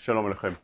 Shalom Aleichem.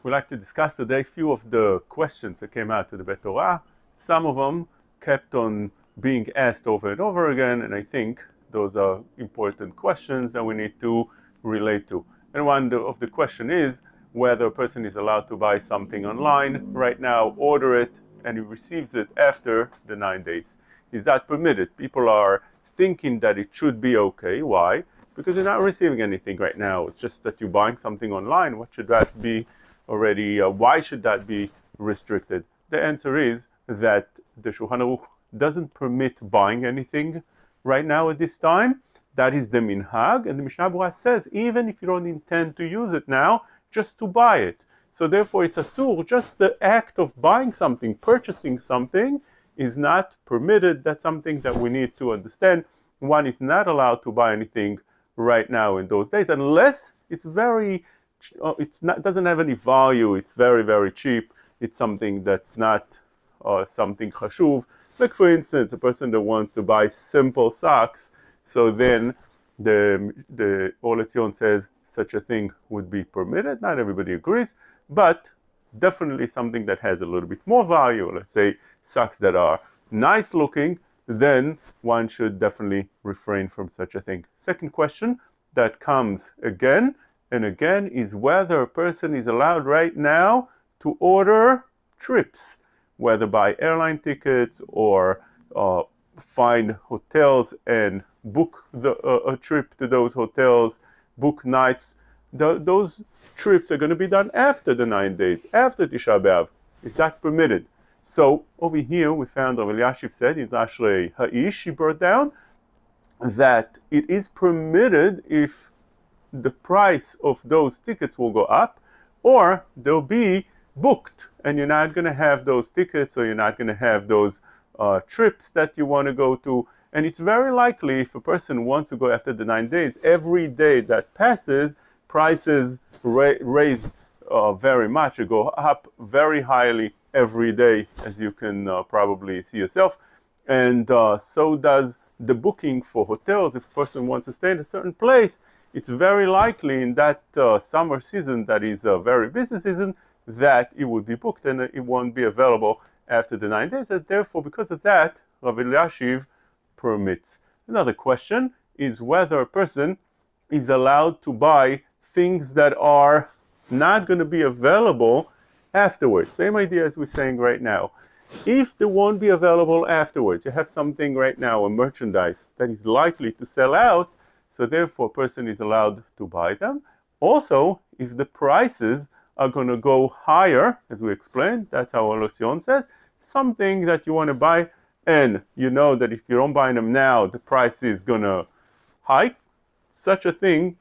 We'd like to discuss today a few of the questions that came out to the Bet Horaha. Some of them kept on being asked over and over again, and I think those are important questions that we need to relate to. And one of the question is whether a person is allowed to buy something online right now, order it, and he receives it after the 9 days. Is that permitted? People are thinking that it should be okay. Why? Because you're not receiving anything right now. It's just that you're buying something online. What should that be already? Why should that be restricted? The answer is that the Shulchan Aruch doesn't permit buying anything right now at this time. That is the minhag, and the Mishnah Berurah says even if you don't intend to use it now, just to buy it. So therefore it's asur. Just the act of buying something, purchasing something, is not permitted. That's something that we need to understand. One is not allowed to buy anything right now in those days unless it's doesn't have any value. It's very, very cheap. It's something that's not something chashuv. Like for instance, a person that wants to buy simple socks, so then the Or Letzion says such a thing would be permitted. Not everybody agrees, but definitely something that has a little bit more value. Let's say socks that are nice looking, then one should definitely refrain from such a thing. Second question that comes again and again is whether a person is allowed right now to order trips, whether buy airline tickets or find hotels and book a trip to those hotels, book nights. Those trips are going to be done after the 9 days, after Tisha B'Av. Is that permitted? So over here we found Rav Elyashiv said in Ashrei Ha'ish, he brought down that it is permitted if the price of those tickets will go up or they'll be booked and you're not going to have those tickets or you're not going to have those trips that you want to go to. And it's very likely if a person wants to go after the 9 days, every day that passes, prices raise very much, or go up very highly every day, as you can probably see yourself. And so does the booking for hotels. If a person wants to stay in a certain place, it's very likely in that summer season that is a very busy season that it would be booked and it won't be available after the 9 days. And therefore, because of that, Rav Elyashiv permits. Another question is whether a person is allowed to buy things that are not going to be available afterwards. Same idea as we're saying right now. If they won't be available afterwards, you have something right now, a merchandise that is likely to sell out, so therefore a person is allowed to buy them. Also, if the prices are going to go higher, as we explained, that's how Or Letzion says, something that you want to buy and you know that if you don't buy them now, the price is going to hike, such a thing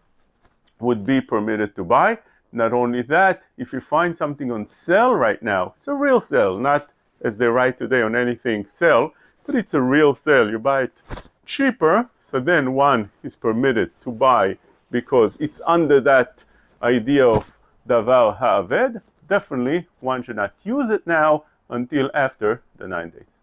would be permitted to buy. Not only that, if you find something on sale right now, it's a real sale, not as they write today on anything sell, but it's a real sale. You buy it cheaper, so then one is permitted to buy because it's under that idea of davar ha'aved. Definitely one should not use it now until after the 9 days.